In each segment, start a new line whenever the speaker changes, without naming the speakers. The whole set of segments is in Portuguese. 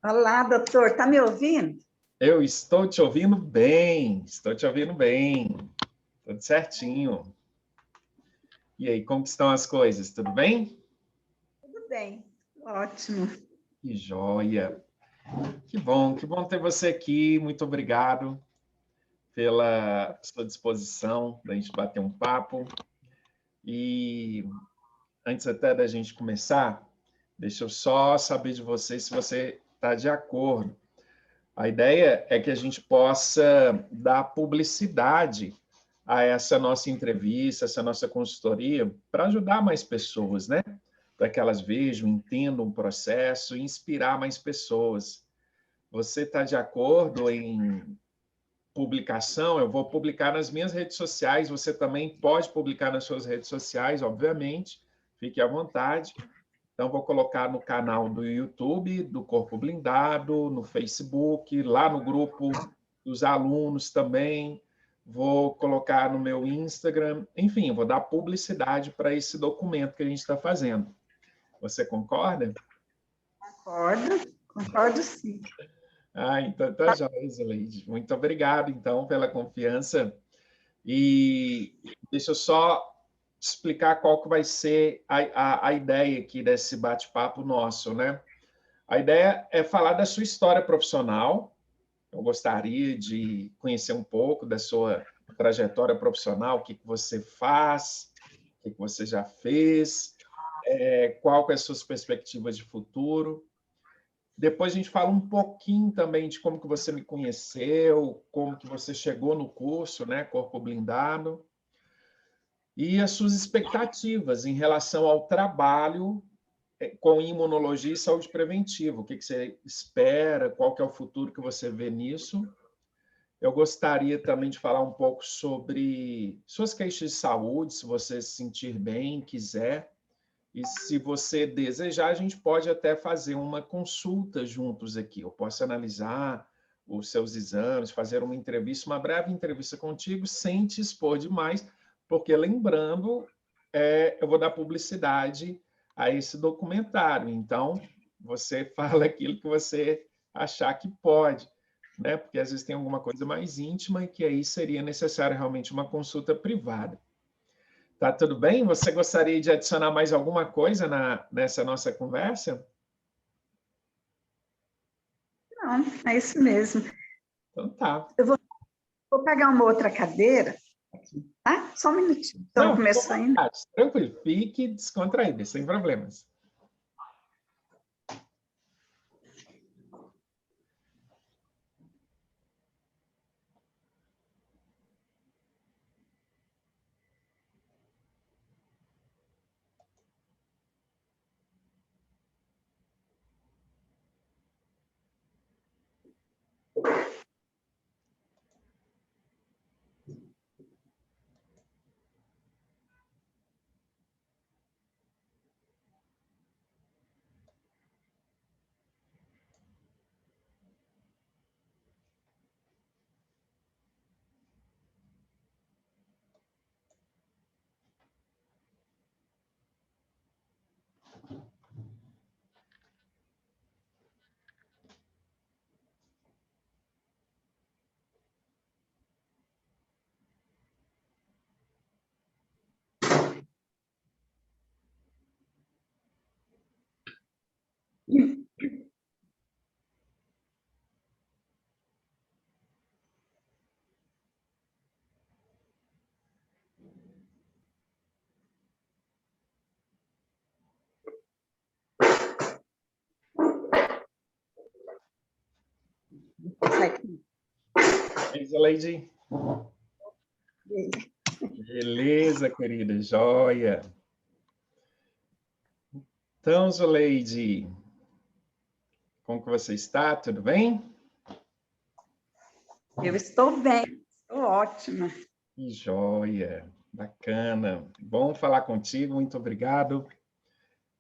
Olá, doutor, está me ouvindo?
Eu estou te ouvindo bem, tudo certinho. E aí, como estão as coisas? Tudo bem?
Tudo bem, ótimo.
Que joia! Que bom ter você aqui. Muito obrigado pela sua disposição da gente bater um papo. E antes até da gente começar, deixa eu só saber de você se você está de acordo. A ideia é que a gente possa dar publicidade a essa nossa entrevista, essa nossa consultoria, para ajudar mais pessoas, né? Para que elas vejam, entendam o processo e inspirar mais pessoas. Você está de acordo em publicação? Eu vou publicar nas minhas redes sociais, você também pode publicar nas suas redes sociais, obviamente, fique à vontade. Então, vou colocar no canal do YouTube, do Corpo Blindado, no Facebook, lá no grupo dos alunos também. Vou colocar no meu Instagram. Enfim, vou dar publicidade para esse documento que a gente está fazendo. Você concorda?
Concordo sim.
Então tá jóia, Zeleide. Muito obrigado, então, pela confiança. E deixa eu só explicar qual que vai ser a ideia aqui desse bate-papo nosso, né? A ideia é falar da sua história profissional. Eu gostaria de conhecer um pouco da sua trajetória profissional, o que você faz, o que você já fez, qual que é as suas perspectivas de futuro. Depois a gente fala um pouquinho também de como que você me conheceu, como que você chegou no curso, né, Corpo Blindado, e as suas expectativas em relação ao trabalho com imunologia e saúde preventiva. O que você espera, qual que é o futuro que você vê nisso. Eu gostaria também de falar um pouco sobre suas queixas de saúde, se você se sentir bem, quiser. E se você desejar, a gente pode até fazer uma consulta juntos aqui. Eu posso analisar os seus exames, fazer uma entrevista, uma breve entrevista contigo, sem te expor demais, porque, lembrando, eu vou dar publicidade a esse documentário. Então, você fala aquilo que você achar que pode, né? Porque às vezes tem alguma coisa mais íntima e que aí seria necessário realmente uma consulta privada. Tá tudo bem? Você gostaria de adicionar mais alguma coisa nessa nossa conversa?
Não, é isso mesmo.
Então tá.
Eu vou pegar uma outra cadeira, tá? Só um minutinho. Então,
Não, fica à
começou ainda.
vontade, tranquilo. Fique descontraído, sem problemas. Zeleide. Beleza, querida, joia. Então, Zeleide, como que você está? Tudo bem?
Eu estou bem, estou ótima.
Que joia, bacana. Bom falar contigo, muito obrigado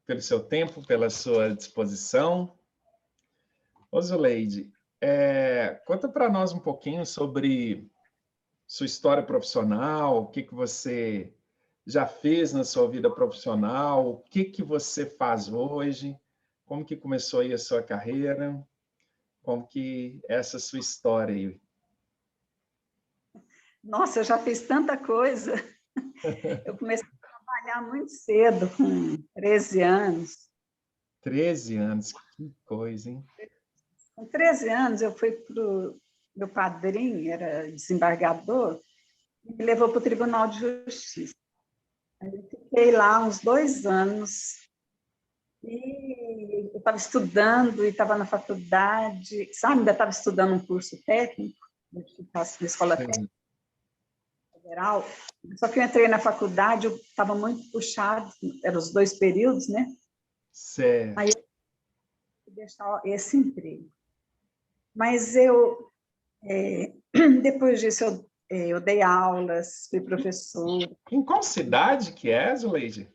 pelo seu tempo, pela sua disposição. Ô, Zuleide, conta para nós um pouquinho sobre sua história profissional, o que você já fez na sua vida profissional, o que você faz hoje, como que começou aí a sua carreira. Como que é essa sua história aí?
Nossa, eu já fiz tanta coisa. Eu comecei a trabalhar muito cedo, com 13 anos.
13 anos, que coisa, hein?
Com 13 anos, eu fui para o meu padrinho, era desembargador, e me levou para o Tribunal de Justiça. Aí eu fiquei lá uns 2 anos, e eu estava estudando, e estava na faculdade, sabe, ainda estava estudando um curso técnico, na Escola Técnica
Sim.
Federal, só que eu entrei na faculdade, eu estava muito puxado, eram os 2 períodos, né?
Certo.
Aí eu fui deixar esse emprego. Mas eu, depois disso, eu dei aulas, fui professora,
Em qual cidade que é, Zuleide?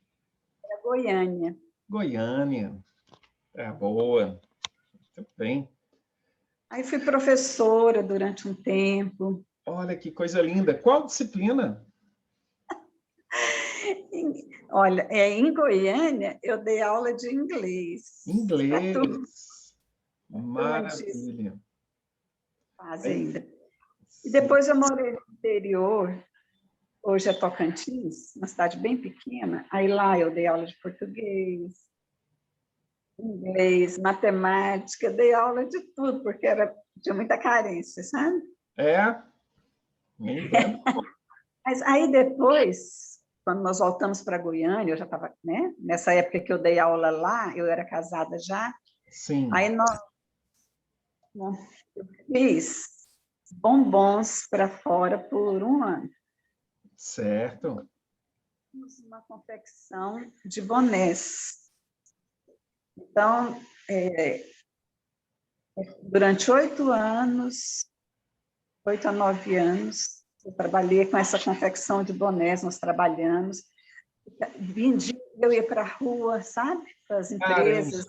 em Goiânia.
Goiânia. É boa. Muito bem.
Aí fui professora durante um tempo.
Olha que coisa linda. Qual disciplina?
Olha, em Goiânia, eu dei aula de inglês para
Inglês.
turma de
Maravilha.
fase
Aí,
ainda. E
sim.
depois eu morei no interior, hoje é Tocantins, uma cidade bem pequena. Aí lá eu dei aula de português, inglês, matemática, dei aula de tudo, porque tinha muita carência, sabe?
É, me entendo.
Mas aí depois, quando nós voltamos para Goiânia, eu já estava, né? Nessa época que eu dei aula lá, eu era casada já.
Sim,
Aí eu fiz bombons para fora por um ano.
certo.
Fiz uma confecção de bonés. Então, durante 8 anos, 8 a 9 anos, eu trabalhei com essa confecção de bonés, nós trabalhamos. Vendi, eu ia para a rua, sabe? Para as
Caramba.
empresas.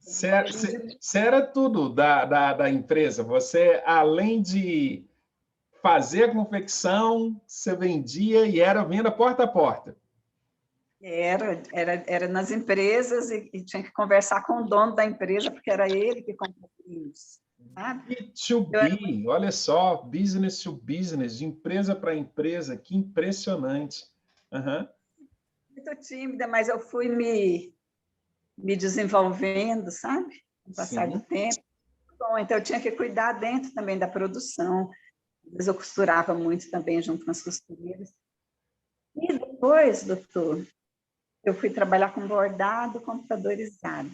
Você era tudo da empresa. Você, além de fazer a confecção, você vendia e era venda porta a porta.
Era nas empresas e tinha que conversar com o dono da empresa, porque era ele que comprava isso, sabe? Eu era
B2B, olha só, business to business, de empresa para empresa, que impressionante. Uhum.
muito tímida, mas eu fui me desenvolvendo, sabe? Com o passar do
Sim.
tempo. Bom, então eu tinha que cuidar dentro também da produção. Às vezes eu costurava muito também junto com as costureiras. E depois, doutor, eu fui trabalhar com bordado computadorizado.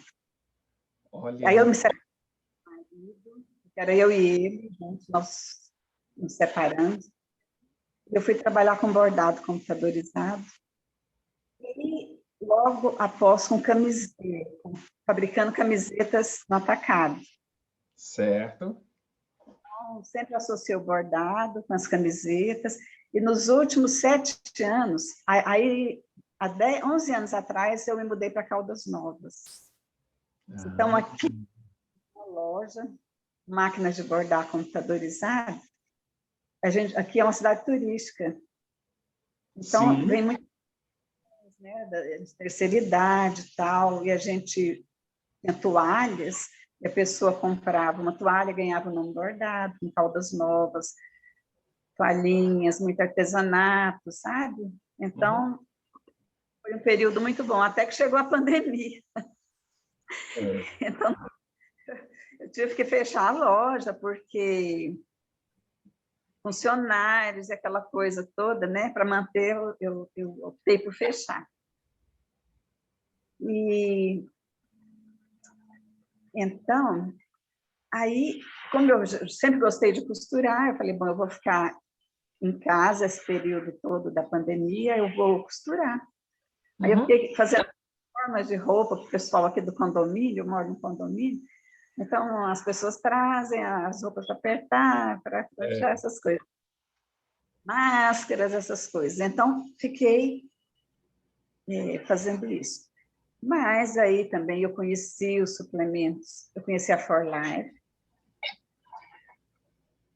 Olha
Aí eu
aí.
me separei do marido, era eu e ele, juntos, nós nos separamos. Eu fui trabalhar com bordado computadorizado. E logo após com camiseta, fabricando camisetas no atacado.
Certo.
Então, sempre associei o bordado com as camisetas. E nos últimos 7 anos, aí há 11 anos atrás, eu me mudei para Caldas Novas. Então,
Ah,
aqui na loja, máquinas de bordar computadorizado, aqui é uma cidade turística. Então,
sim.
vem muito, né, de terceira idade e tal, e a gente tinha toalhas, e a pessoa comprava uma toalha, ganhava o nome bordado, com Caldas Novas, toalhinhas, muito artesanato, sabe?
Uhum.
Então, foi um período muito bom, até que chegou a pandemia.
É.
Então, eu tive que fechar a loja, porque funcionários e aquela coisa toda, né? Para manter, eu optei por fechar. E então, aí, como eu sempre gostei de costurar, eu falei, bom, eu vou ficar em casa esse período todo da pandemia, eu vou costurar. Aí eu
Uhum.
fiquei fazendo formas de roupa para o pessoal aqui do condomínio, eu moro no condomínio, então as pessoas trazem as roupas para apertar, para
É.
achar essas coisas. Máscaras, essas coisas. Então, fiquei fazendo isso. Mas aí também eu conheci os suplementos, eu conheci a For Life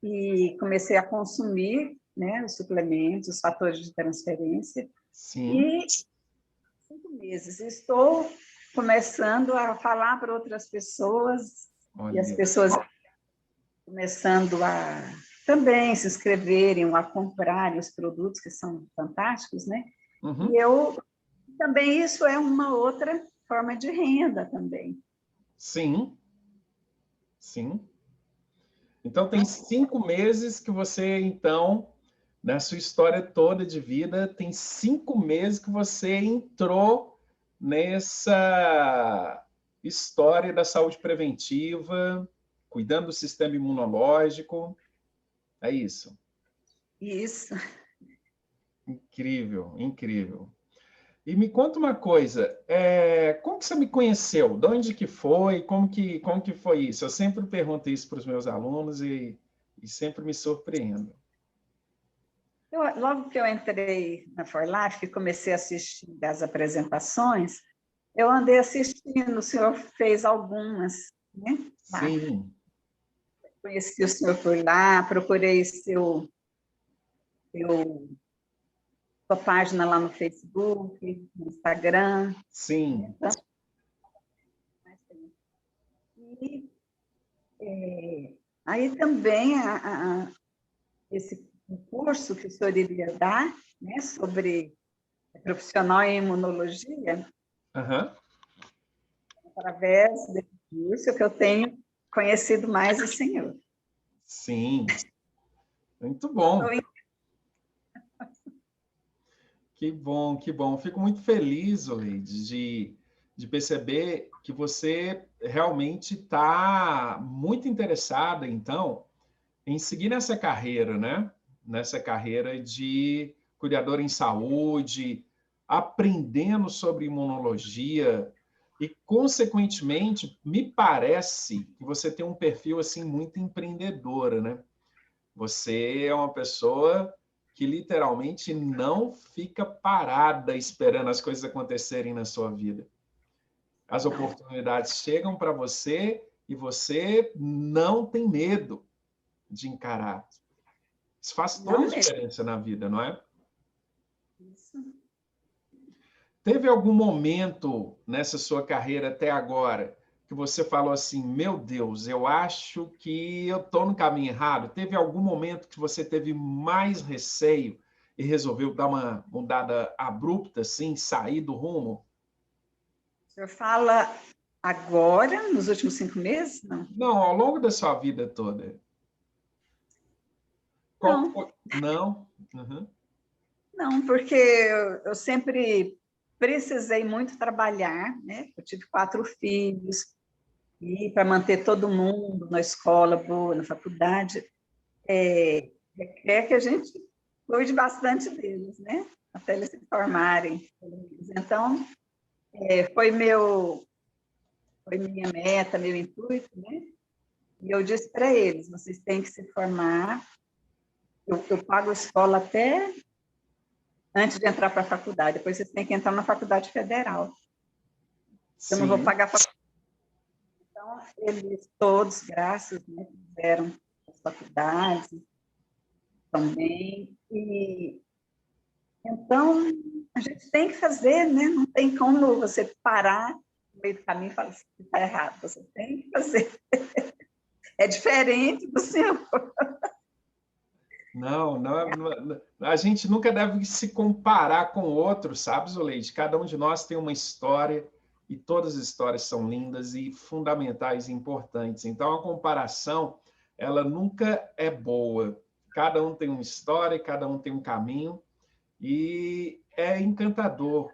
e comecei a consumir, né, os suplementos, os fatores de transferência.
Sim.
E 5 meses estou começando a falar para outras pessoas E as
Olha.
pessoas começando a também se inscreverem ou a comprarem os produtos que são fantásticos, né?
Uhum.
E eu também, isso é uma outra forma de renda também.
Sim, sim. Então, tem 5 meses que você, então, na sua história toda de vida, tem 5 meses que você entrou nessa história da saúde preventiva, cuidando do sistema imunológico. É isso.
Isso.
Incrível, incrível. E me conta uma coisa, como que você me conheceu? De onde que foi? Como que foi isso? Eu sempre pergunto isso para os meus alunos e sempre me surpreendo.
Logo que eu entrei na ForLife e comecei a assistir as apresentações, eu andei assistindo, o senhor fez algumas, né? Lá.
Sim,
Conheci o senhor por lá, procurei sua página lá no Facebook, no Instagram.
sim,
E aí também esse curso que o senhor iria dar, né, sobre profissional em imunologia,
aham,
através desse curso que eu tenho conhecido mais o senhor.
sim. Muito bom.
Estou
Que bom, que bom. Fico muito feliz, Oleide, de perceber que você realmente está muito interessada, então, em seguir nessa carreira, né? Nessa carreira de cuidador em saúde, aprendendo sobre imunologia e, consequentemente, me parece que você tem um perfil assim muito empreendedora, né? Você é uma pessoa que literalmente não fica parada esperando as coisas acontecerem na sua vida. As oportunidades chegam para você e você não tem medo de encarar. Isso faz toda
não
a
mesmo.
diferença na vida, não é?
Isso.
Teve algum momento nessa sua carreira até agora que você falou assim, meu Deus, eu acho que eu estou no caminho errado? Teve algum momento que você teve mais receio e resolveu dar uma mudada abrupta, assim, sair do rumo?
O senhor fala agora, nos últimos 5 meses? Não.
Não, ao longo da sua vida toda. Qual
Não,
foi? Não? Uhum.
não, porque eu sempre precisei muito trabalhar, né? Eu tive 4 filhos, e para manter todo mundo na escola boa, na faculdade, requer que a gente cuide bastante deles, né? Até eles se formarem. Então, foi minha meta, meu intuito, né? E eu disse para eles, vocês têm que se formar, eu pago a escola até antes de entrar para a faculdade, depois vocês têm que entrar na faculdade federal. Eu não vou
Sim,
pagar a faculdade. Então, eles todos, graças, né, fizeram as faculdades também. E, então, a gente tem que fazer, né? Não tem como você parar no meio do caminho e falar assim, está errado. Você tem que fazer. É diferente do seu.
não, a gente nunca deve se comparar com o outro, sabe, Zuleide? Cada um de nós tem uma história e todas as histórias são lindas e fundamentais e importantes. Então, a comparação, ela nunca é boa. Cada um tem uma história, cada um tem um caminho e é encantador.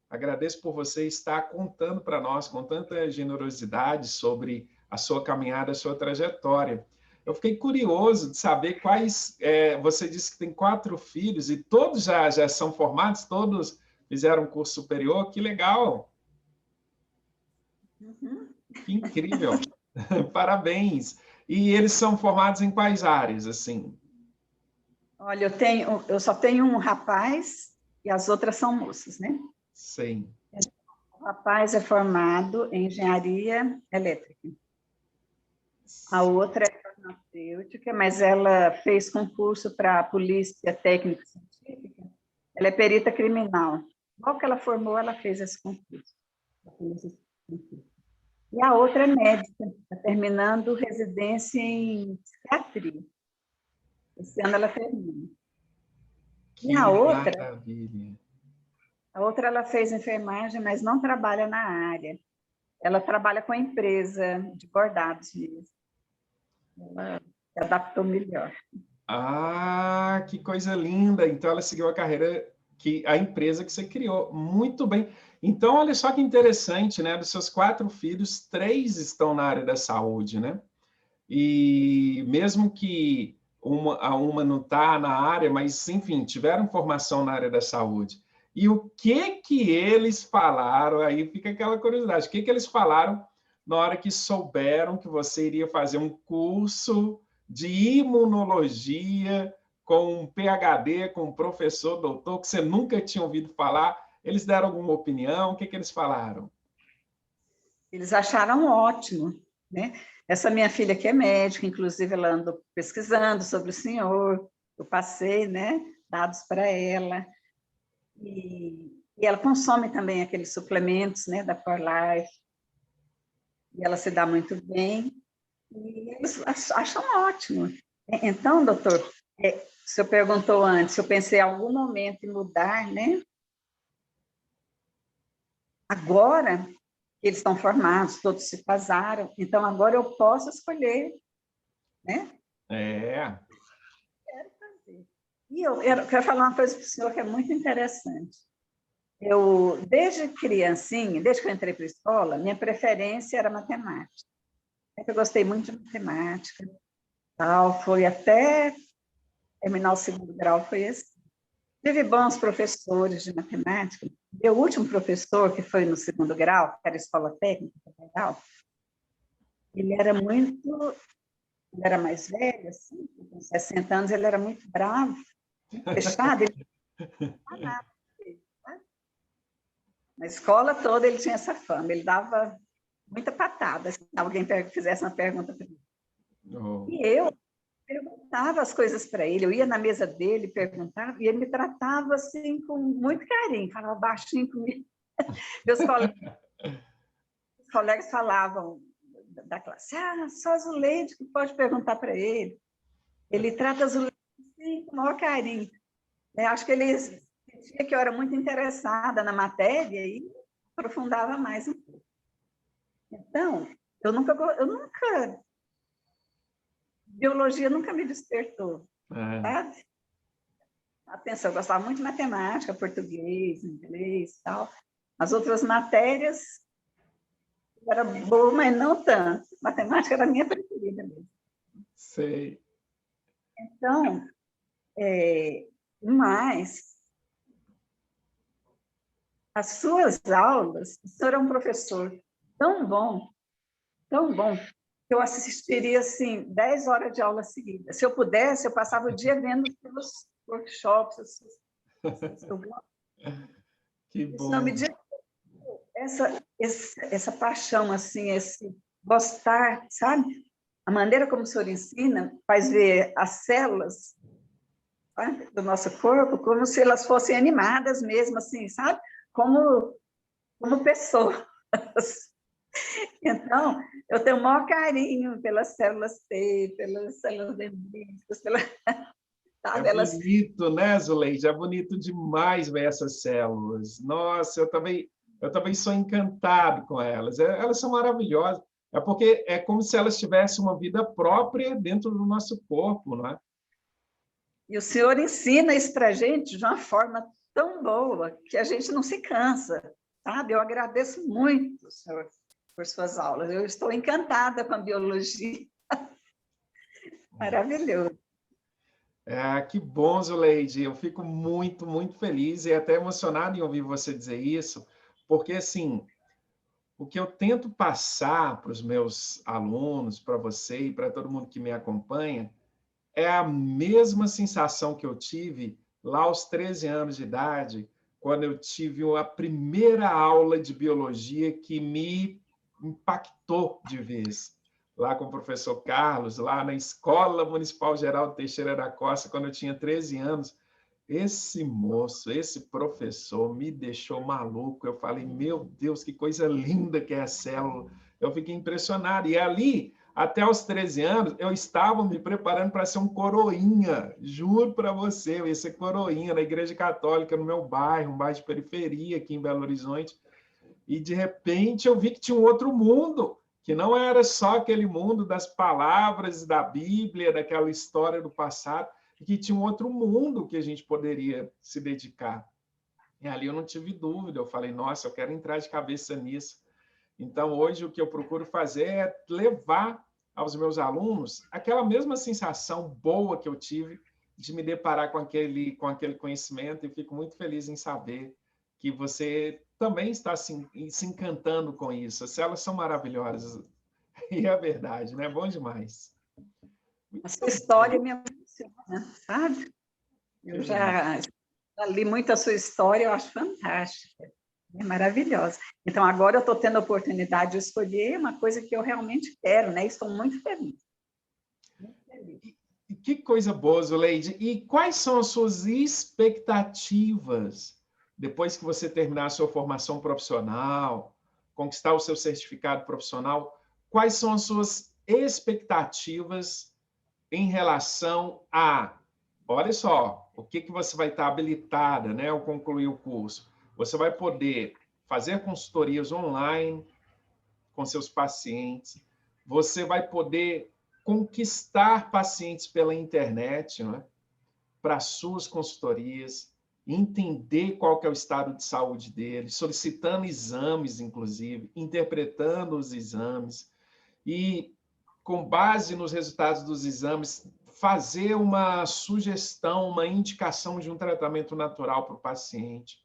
Agradeço por você estar contando para nós com tanta generosidade sobre a sua caminhada, a sua trajetória. Eu fiquei curioso de saber quais. Você disse que tem 4 filhos e todos já são formados, todos fizeram um curso superior. Que legal,
Uhum.
que incrível. Parabéns. E eles são formados em quais áreas, assim?
Olha, eu só tenho um rapaz e as outras são moças, né?
Sei.
O rapaz é formado em engenharia elétrica. A outra é farmacêutica, mas ela fez concurso para a polícia técnica científica. Ela é perita criminal. Logo que ela formou, ela fez esse concurso. E a outra é médica, está terminando residência em psiquiatria. Esse ano ela termina.
Que
E
maravilha!
a outra ela fez enfermagem, mas não trabalha na área. Ela trabalha com a empresa de bordados mesmo. Ela se adaptou melhor.
Ah, que coisa linda! Então ela seguiu a carreira a empresa que você criou. Muito bem. Então, olha só que interessante, né? Dos seus 4 filhos, 3 estão na área da saúde, né? E mesmo que uma não está na área, mas, enfim, tiveram formação na área da saúde. E o que eles falaram? Aí fica aquela curiosidade. O que eles falaram na hora que souberam que você iria fazer um curso de imunologia com um PhD, com um professor, doutor, que você nunca tinha ouvido falar? Eles deram alguma opinião? O que eles falaram?
Eles acharam ótimo, né? Essa minha filha que é médica, inclusive ela andou pesquisando sobre o senhor, eu passei, né, dados para ela, e ela consome também aqueles suplementos, né, da For Life, e ela se dá muito bem, e eles acham ótimo. Então, doutor, o senhor perguntou antes, eu pensei em algum momento em mudar, né? Agora que eles estão formados, todos se casaram, então agora eu posso escolher, né?
É.
Quero fazer. E eu quero falar uma coisa para o senhor que é muito interessante. Desde criancinha, desde que eu entrei para a escola, minha preferência era matemática. Eu gostei muito de matemática, tal, foi até terminar o segundo grau, foi assim. Tive bons professores de matemática. Meu último professor, que foi no segundo grau, que era a escola técnica, ele era mais velho, assim, com 60 anos, ele era muito bravo, fechado, ele não falava nada. Na escola toda ele tinha essa fama, ele dava muita patada se alguém fizesse uma pergunta para ele.
Oh.
E eu perguntava as coisas para ele, eu ia na mesa dele, perguntava, e ele me tratava assim com muito carinho, falava baixinho comigo. Meus colegas falavam da classe, só a Zuleide que pode perguntar para ele. Ele trata a Zuleide assim, com o maior carinho. Acho que ele sentia que eu era muito interessada na matéria e aprofundava mais um pouco. Então, biologia nunca me despertou, sabe? Atenção, eu gostava muito de matemática, português, inglês e tal. As outras matérias era boa, mas não tanto. Matemática era a minha preferida mesmo.
Sei.
Então, mas as suas aulas, o senhor é um professor tão bom, que eu assistiria, assim, 10 horas de aula seguida. Se eu pudesse, eu passava o dia vendo os workshops.
Que bom.
Isso não me diz essa paixão, assim, esse gostar, sabe? A maneira como o senhor ensina faz ver as células, sabe, do nosso corpo como se elas fossem animadas mesmo, assim, sabe? Como pessoas. Então, eu tenho o maior carinho pelas células T, pelas células dendríticas, sabe?
É bonito, né, Zuleide? É bonito demais ver essas células. Nossa, eu também sou encantado com elas. Elas são maravilhosas. É porque é como se elas tivessem uma vida própria dentro do nosso corpo, não é?
E o senhor ensina isso para a gente de uma forma tão boa que a gente não se cansa, sabe? Eu agradeço muito, senhor, por suas aulas. Eu estou encantada com a biologia. Maravilhoso.
Que bom, Zuleide. Eu fico muito, muito feliz e até emocionado em ouvir você dizer isso, porque, assim, o que eu tento passar para os meus alunos, para você e para todo mundo que me acompanha, é a mesma sensação que eu tive lá aos 13 anos de idade, quando eu tive a primeira aula de biologia que me impactou de vez. Lá com o professor Carlos, lá na Escola Municipal Geraldo Teixeira da Costa, quando eu tinha 13 anos. Esse moço, esse professor me deixou maluco. Eu falei, meu Deus, que coisa linda que é a célula. Eu fiquei impressionado. E ali, até os 13 anos, eu estava me preparando para ser um coroinha. Juro para você, eu ia ser coroinha na Igreja Católica, no meu bairro, um bairro de periferia aqui em Belo Horizonte. E, de repente, eu vi que tinha um outro mundo, que não era só aquele mundo das palavras da Bíblia, daquela história do passado, que tinha um outro mundo que a gente poderia se dedicar. E ali eu não tive dúvida, eu falei, nossa, eu quero entrar de cabeça nisso. Então, hoje, o que eu procuro fazer é levar aos meus alunos aquela mesma sensação boa que eu tive de me deparar com aquele conhecimento, e fico muito feliz em saber que você também está se encantando com isso. As células são maravilhosas, e é verdade, né? Bom demais.
A sua história me emociona, sabe? Eu já li muito a sua história, eu acho fantástica, é maravilhosa. Então, agora eu estou tendo a oportunidade de escolher uma coisa que eu realmente quero, né? Estou muito feliz. Muito feliz.
Que coisa boa, Zuleide. E quais são as suas expectativas depois que você terminar a sua formação profissional, conquistar o seu certificado profissional? Quais são as suas expectativas em relação a, olha só, o que você vai estar habilitada, né, ao concluir o curso? Você vai poder fazer consultorias online com seus pacientes, você vai poder conquistar pacientes pela internet, né, para suas consultorias, entender qual que é o estado de saúde deles, solicitando exames, inclusive, interpretando os exames, e, com base nos resultados dos exames, fazer uma sugestão, uma indicação de um tratamento natural para o paciente.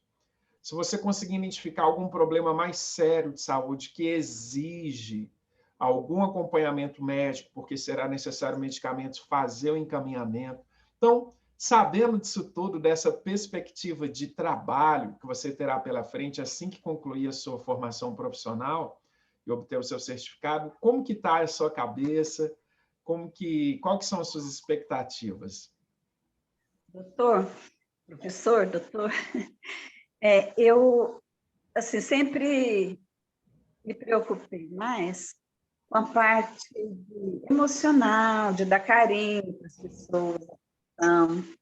Se você conseguir identificar algum problema mais sério de saúde que exige algum acompanhamento médico, porque será necessário medicamentos, fazer o encaminhamento. Então, sabendo disso tudo, dessa perspectiva de trabalho que você terá pela frente assim que concluir a sua formação profissional e obter o seu certificado, como que está a sua cabeça? Qual que são as suas expectativas?
Doutor, eu assim, sempre me preocupei mais com a parte emocional, de dar carinho para as pessoas,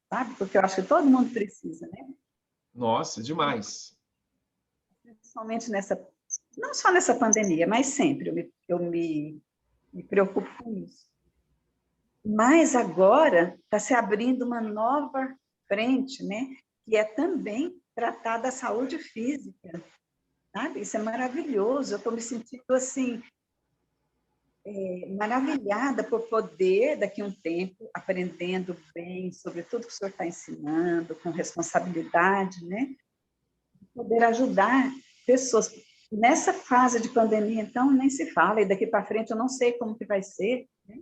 sabe? Porque eu acho que todo mundo precisa, né?
Nossa, demais.
Principalmente não só nessa pandemia, mas sempre eu me preocupo com isso. Mas agora está se abrindo uma nova frente, né? Que é também tratar da saúde física, sabe? Isso é maravilhoso. Eu estou me sentindo assim maravilhada por poder, daqui a um tempo, aprendendo bem sobre tudo que o senhor está ensinando, com responsabilidade, né? Poder ajudar pessoas. Nessa fase de pandemia, então, nem se fala, e daqui para frente eu não sei como que vai ser, né?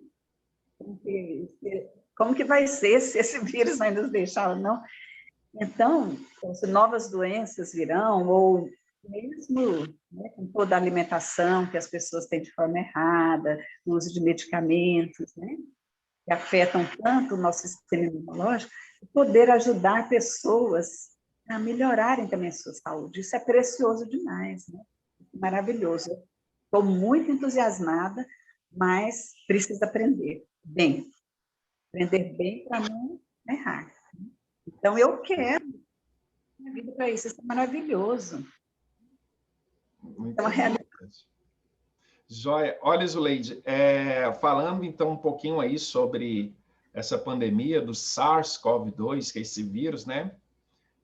Como que vai ser se esse vírus vai nos deixar ou não. Então, se novas doenças virão, ou mesmo, né, com toda a alimentação que as pessoas têm de forma errada, o uso de medicamentos, né, que afetam tanto o nosso sistema imunológico, poder ajudar pessoas a melhorarem também a sua saúde. Isso é precioso demais, né? Maravilhoso. Estou muito entusiasmada, mas preciso aprender bem. Aprender bem para não errar. Então, eu quero minha vida para isso. Isso é maravilhoso.
Muito importante. Joia. Olha, Zuleide, falando então um pouquinho aí sobre essa pandemia do SARS-CoV-2, que é esse vírus, né?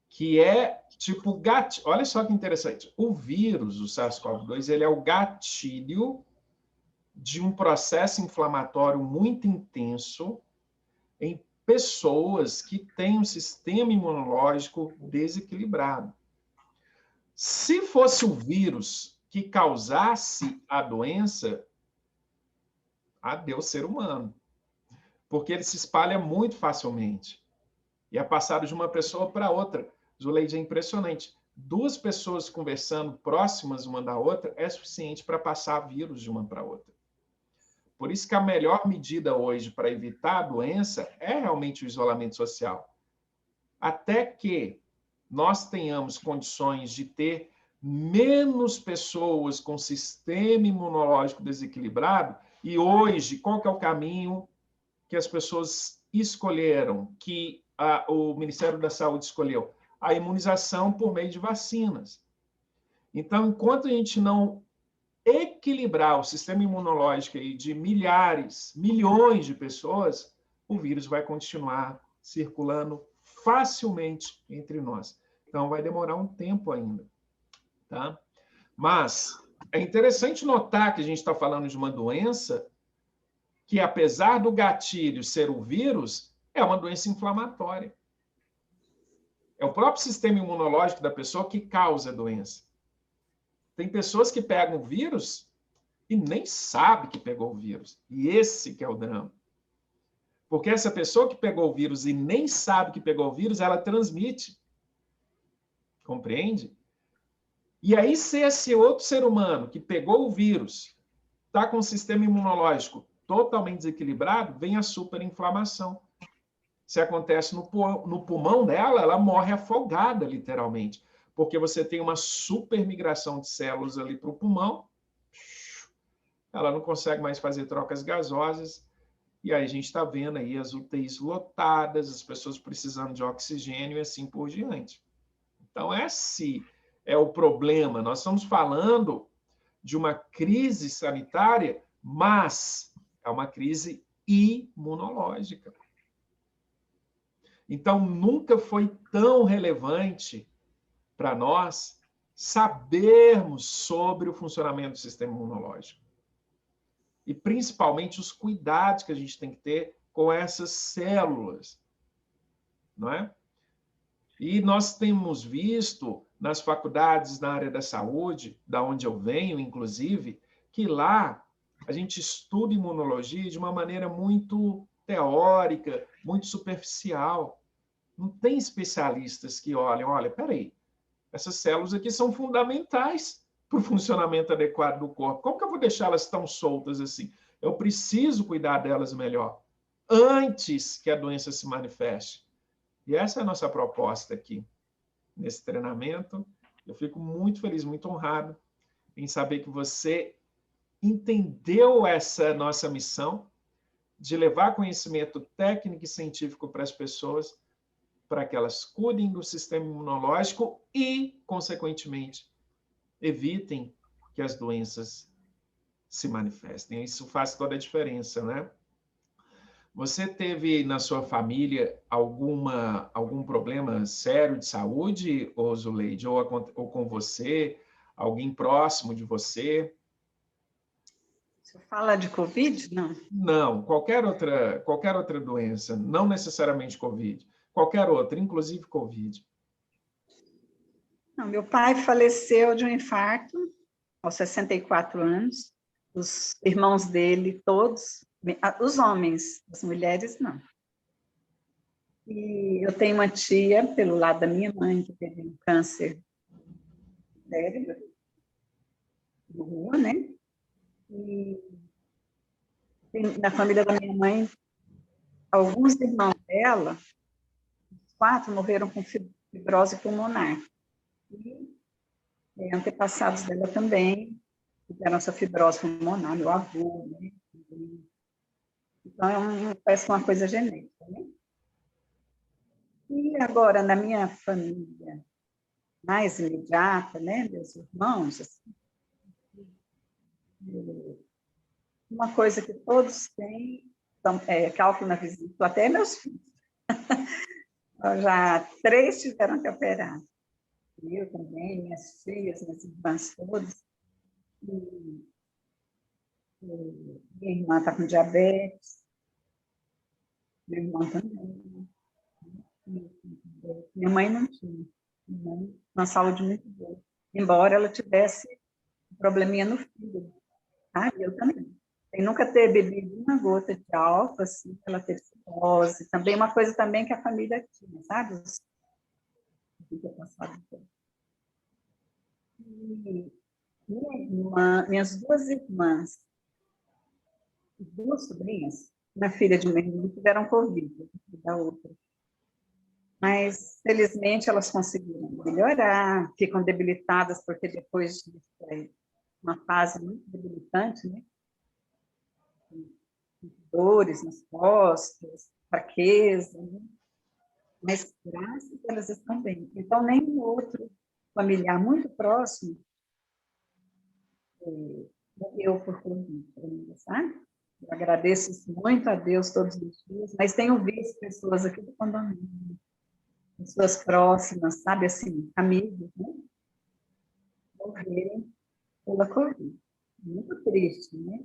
Que é tipo gatilho. Olha só que interessante. O vírus, o SARS-CoV-2, ele é o gatilho de um processo inflamatório muito intenso em pessoas que têm um sistema imunológico desequilibrado. Se fosse o vírus que causasse a doença, adeus ser humano, porque ele se espalha muito facilmente e é passado de uma pessoa para outra. Zuleide, é impressionante. 2 pessoas conversando próximas uma da outra é suficiente para passar vírus de uma para outra. Por isso que a melhor medida hoje para evitar a doença é realmente o isolamento social. Até que nós tenhamos condições de ter menos pessoas com sistema imunológico desequilibrado. E hoje, qual que é o caminho que as pessoas escolheram, que o Ministério da Saúde escolheu? A imunização por meio de vacinas. Então, enquanto a gente não equilibrar o sistema imunológico aí de milhares, milhões de pessoas, o vírus vai continuar circulando facilmente entre nós. Então, vai demorar um tempo ainda. Tá? Mas é interessante notar que a gente está falando de uma doença que, apesar do gatilho ser o vírus, é uma doença inflamatória. É o próprio sistema imunológico da pessoa que causa a doença. Tem pessoas que pegam o vírus e nem sabe que pegou o vírus. E esse que é o drama. Porque essa pessoa que pegou o vírus e nem sabe que pegou o vírus, ela transmite. Compreende? E aí, se esse outro ser humano que pegou o vírus está com o sistema imunológico totalmente desequilibrado, vem a superinflamação. Se acontece no pulmão dela, ela morre afogada, literalmente. Porque você tem uma supermigração de células ali para o pulmão, ela não consegue mais fazer trocas gasosas, e aí a gente está vendo aí as UTIs lotadas, as pessoas precisando de oxigênio e assim por diante. Então, esse é o problema. Nós estamos falando de uma crise sanitária, mas é uma crise imunológica. Então, nunca foi tão relevante para nós sabermos sobre o funcionamento do sistema imunológico. E, principalmente, os cuidados que a gente tem que ter com essas células. Não é? E nós temos visto nas faculdades na área da saúde, da onde eu venho, inclusive, que lá a gente estuda imunologia de uma maneira muito teórica, muito superficial. Não tem especialistas que olhem, olha, peraí, essas células aqui são fundamentais para o funcionamento adequado do corpo. Como que eu vou deixá-las tão soltas assim? Eu preciso cuidar delas melhor, antes que a doença se manifeste. E essa é a nossa proposta aqui, nesse treinamento. Eu fico muito feliz, muito honrado em saber que você entendeu essa nossa missão de levar conhecimento técnico e científico para as pessoas, para que elas cuidem do sistema imunológico e, consequentemente, evitem que as doenças se manifestem. Isso faz toda a diferença, né? Você teve na sua família algum problema sério de saúde, ou Zuleide, ou com você, alguém próximo de você?
Você fala de Covid? Não.
Não, qualquer outra doença, não necessariamente Covid, qualquer outra, inclusive Covid.
Não, meu pai faleceu de um infarto aos 64 anos. Os irmãos dele, todos, os homens, as mulheres, não. E eu tenho uma tia, pelo lado da minha mãe, que teve um câncer de cérebro, de rua, né? E na família da minha mãe, alguns irmãos dela, os 4 morreram com fibrose pulmonar. E antepassados dela também tiveram essa fibrose pulmonar, meu avô, né? Então, parece uma coisa genética, né? E agora, na minha família mais imediata, né, meus irmãos, assim, uma coisa que todos têm é cálculo na vesícula, até meus filhos. Já 3 tiveram que operar. Eu também, minhas filhas, minhas irmãs todas. Minha irmã está com diabetes. Meu irmão também. Minha mãe não tinha. Minha mãe, uma saúde muito boa. Embora ela tivesse um probleminha no fígado. Ah, eu também. Sem nunca ter bebido uma gota de álcool, assim, ela teve cirrose. Também uma coisa também que a família tinha, sabe? E minhas 2 irmãs, 2 sobrinhas, uma filha de uma irmã, tiveram Covid, da outra. mas felizmente elas conseguiram melhorar, ficam debilitadas, porque depois de uma fase muito debilitante, né? Dores nas costas, fraqueza, né? Mas graças a elas estão bem. Então, nenhum outro familiar muito próximo morreu por Covid ainda, sabe? Eu agradeço muito a Deus todos os dias, mas tenho visto pessoas aqui do condomínio, pessoas próximas, sabe, assim, amigos, né? Morrerem pela Covid. Muito triste, né?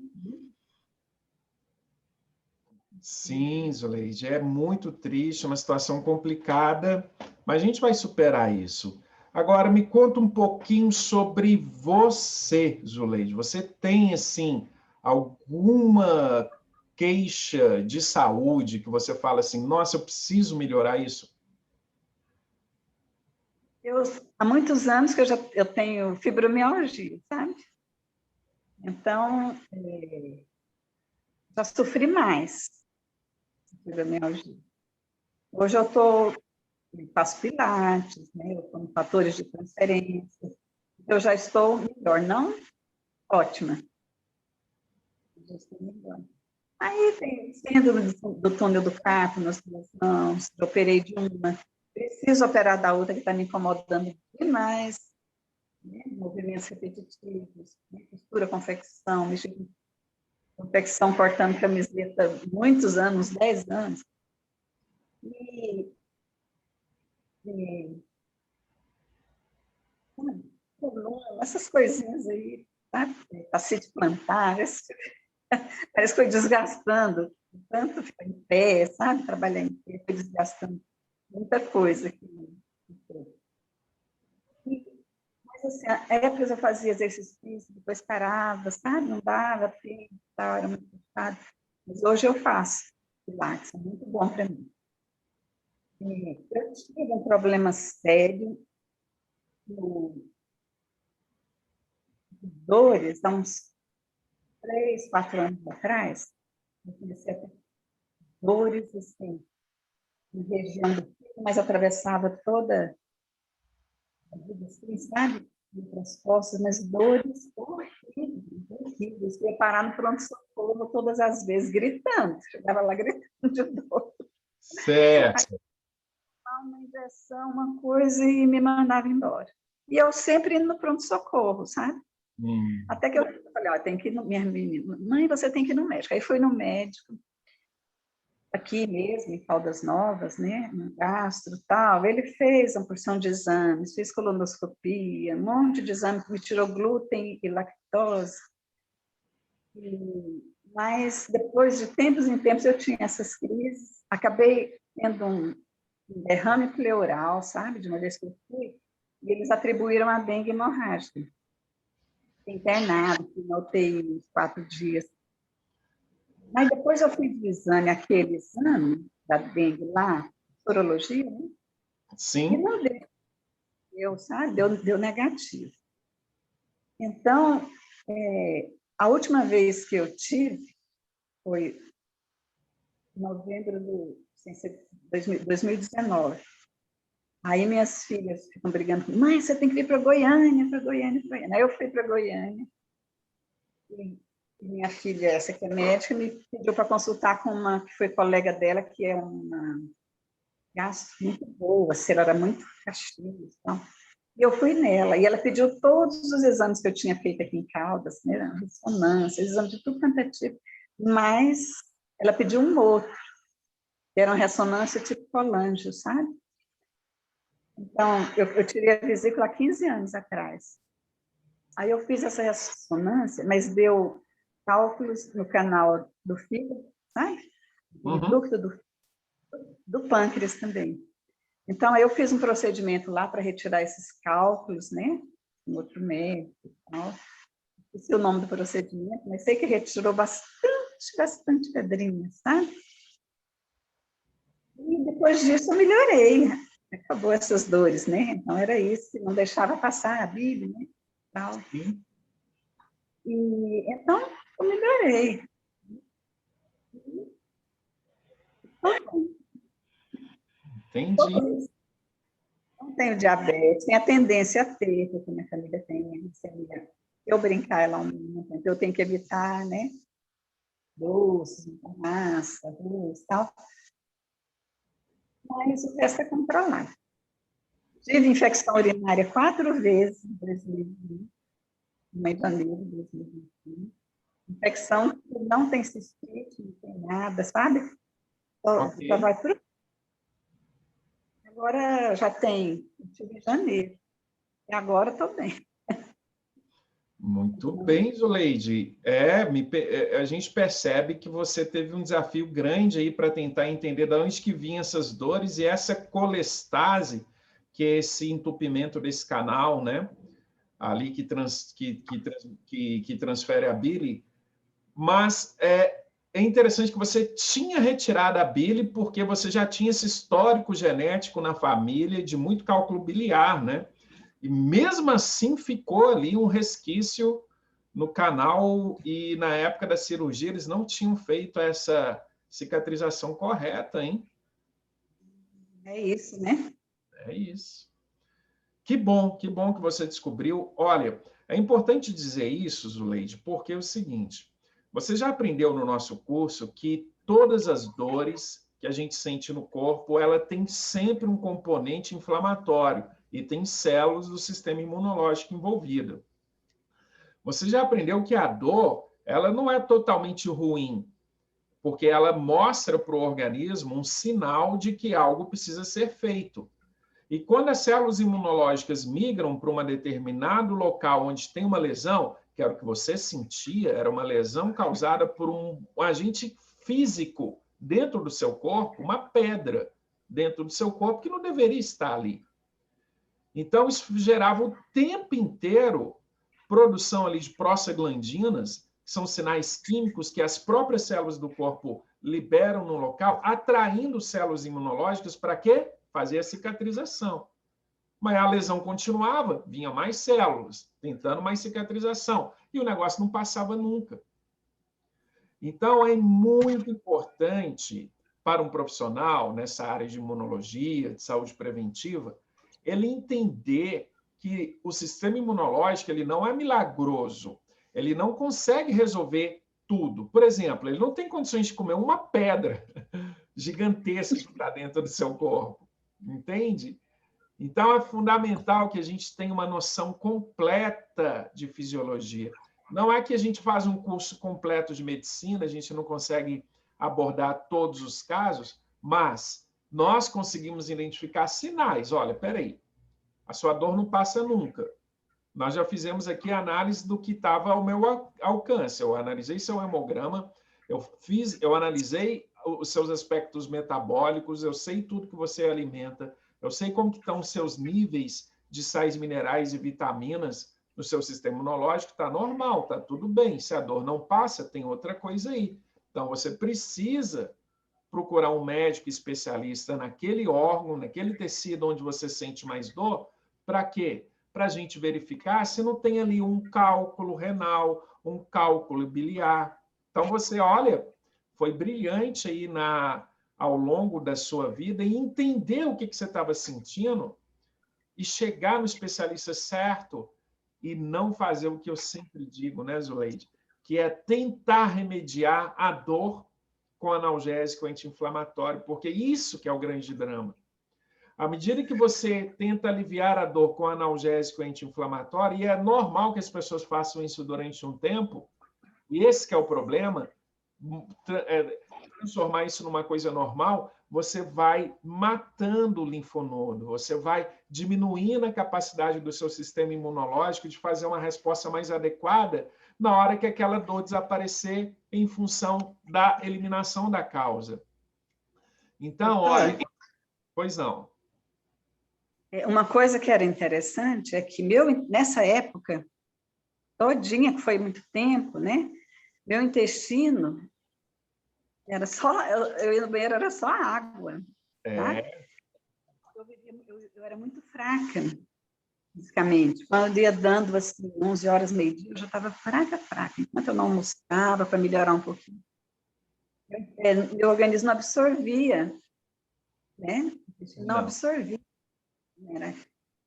Sim, Zuleide, é muito triste, uma situação complicada, mas a gente vai superar isso. Agora, me conta um pouquinho sobre você, Zuleide. Você tem, assim, alguma queixa de saúde que você fala assim, nossa, eu preciso melhorar isso?
Há muitos anos que eu tenho fibromialgia, sabe? Então, já sofri mais de fibromialgia. Hoje faço pilates, né? Eu tomo fatores de transferência. Eu já estou melhor, não ótima. Já estou melhor. Aí tem síndrome do túnel do carpo nas duas mãos, eu operei de uma, preciso operar da outra que está me incomodando demais, né? Movimentos repetitivos, né? Costura, confecção, mexer com confecção, cortando camiseta muitos anos, 10 anos. E, e essas coisinhas aí, sabe? Tacite plantar, parece que foi desgastando, tanto ficar em pé, sabe? Trabalhar em pé, foi desgastando muita coisa. Mas, assim, a épocas eu fazia exercício físico, depois parava, sabe? Não dava tempo, era muito puxado. Mas hoje eu faço pilates, é muito bom para mim. Eu tive um problema sério no dores, há uns 3, 4 anos atrás. Eu comecei a ter dores, assim, na região do peito, mas atravessava toda a vida, assim, sabe? Entre as costas, mas dores horríveis, horríveis. Eu ia parar no pronto-socorro todas as vezes, gritando. Chegava lá gritando de dor.
Certo.
Uma injeção, uma coisa, e me mandava embora. E eu sempre indo no pronto-socorro, sabe? Até que eu falei, ó, tem que ir no, minha menina, mãe, você tem que ir no médico. Aí fui no médico, aqui mesmo, em Caldas Novas, né, no gastro e tal. Ele fez uma porção de exames, fez colonoscopia, um monte de exames, me tirou glúten e lactose. Mas depois de tempos em tempos eu tinha essas crises, acabei tendo um derrame pleural, sabe, de uma vez que eu fui, e eles atribuíram a dengue hemorrágica. Internado, na UTI, uns 4 dias. Mas depois eu fiz o exame, aquele exame da dengue lá, sorologia, né? E
Sim.
não deu, sabe? Deu negativo. Então, a última vez que eu tive foi em novembro de 2019. Aí minhas filhas ficam brigando comigo, mãe, você tem que vir para Goiânia, para Goiânia, para Goiânia. Aí eu fui para Goiânia. E minha filha, essa que é médica, me pediu para consultar com uma que foi colega dela, que é uma gastro muito boa, se ela era muito castigo. Então. E eu fui nela, e ela pediu todos os exames que eu tinha feito aqui em Caldas, né, ressonância, exame de tudo quanto é tipo, mas ela pediu um outro, que era uma ressonância tipo colangio, sabe? Então, eu tirei a vesícula há 15 anos atrás. Aí eu fiz essa ressonância, mas deu cálculos no canal do fígado, sabe? E ducto do pâncreas também. Então, eu fiz um procedimento lá para retirar esses cálculos, né? Um outro médico e tal. Esqueci o nome do procedimento, mas sei que retirou bastante pedrinha, sabe? E depois disso eu melhorei. Acabou essas dores, né? Então, era isso, que não deixava passar a Bíblia, né? Tal.
Sim.
E, então, eu melhorei.
Entendi.
Não tenho diabetes, tenho a tendência a ter, porque minha família tem. Eu brincar lá um momento, eu tenho que evitar, né? Doces, massa, doce, tal. Mas o resto é controlado. Tive infecção urinária 4 vezes em 2020, no mês de janeiro de 2021. Infecção que não tem cistite, não tem nada, sabe?
Ok.
Só vai pro... Agora já tem, eu tive em janeiro. E agora estou bem.
Muito bem, Zuleide. A gente percebe que você teve um desafio grande aí para tentar entender de onde que vinham essas dores e essa colestase, que é esse entupimento desse canal, né? Ali que transfere a bile. Mas é interessante que você tinha retirado a bile porque você já tinha esse histórico genético na família de muito cálculo biliar, né? E mesmo assim ficou ali um resquício no canal e na época da cirurgia eles não tinham feito essa cicatrização correta, hein?
É isso, né?
É isso. Que bom que você descobriu. Olha, é importante dizer isso, Zuleide, porque é o seguinte, você já aprendeu no nosso curso que todas as dores que a gente sente no corpo, ela tem sempre um componente inflamatório e tem células do sistema imunológico envolvida. Você já aprendeu que a dor, ela não é totalmente ruim, porque ela mostra para o organismo um sinal de que algo precisa ser feito. E quando as células imunológicas migram para um determinado local onde tem uma lesão, que era o que você sentia, era uma lesão causada por um agente físico dentro do seu corpo, uma pedra dentro do seu corpo que não deveria estar ali. Então, isso gerava o tempo inteiro produção ali de prostaglandinas, que são sinais químicos que as próprias células do corpo liberam no local, atraindo células imunológicas para quê? Fazer a cicatrização. Mas a lesão continuava, vinha mais células, tentando mais cicatrização, e o negócio não passava nunca. Então, é muito importante para um profissional nessa área de imunologia, de saúde preventiva, ele entender que o sistema imunológico ele não é milagroso, ele não consegue resolver tudo. Por exemplo, ele não tem condições de comer uma pedra gigantesca que está dentro do seu corpo, entende? Então, é fundamental que a gente tenha uma noção completa de fisiologia. Não é que a gente faz um curso completo de medicina, a gente não consegue abordar todos os casos, mas nós conseguimos identificar sinais. Olha, espera aí, a sua dor não passa nunca. Nós já fizemos aqui a análise do que estava ao meu alcance. Eu analisei seu hemograma, eu analisei os seus aspectos metabólicos, eu sei tudo que você alimenta, eu sei como que estão os seus níveis de sais minerais e vitaminas no seu sistema imunológico, está normal, está tudo bem. Se a dor não passa, tem outra coisa aí. Então, você precisa procurar um médico especialista naquele órgão, naquele tecido onde você sente mais dor, para quê? Para a gente verificar se não tem ali um cálculo renal, um cálculo biliar. Então, você olha, foi brilhante aí ao longo da sua vida e entender o que você estava sentindo e chegar no especialista certo e não fazer o que eu sempre digo, né, Zuleide? Que é tentar remediar a dor com analgésico anti-inflamatório, porque isso que é o grande drama. À medida que você tenta aliviar a dor com analgésico anti-inflamatório, e é normal que as pessoas façam isso durante um tempo, e esse que é o problema, transformar isso numa coisa normal, você vai matando o linfonodo, você vai diminuindo a capacidade do seu sistema imunológico de fazer uma resposta mais adequada na hora que aquela dor desaparecer em função da eliminação da causa. Então, olha, pois não.
Uma coisa que era interessante é que nessa época, todinha, que foi muito tempo, né? Meu intestino era só, eu ia no banheiro, era só água. Tá? Eu era muito fraca, fisicamente. Quando eu ia dando assim, 11 horas, meio-dia, eu já estava fraca. Enquanto eu não almoçava, para melhorar um pouquinho. Meu organismo absorvia, né? intestino não
Não.
absorvia, né?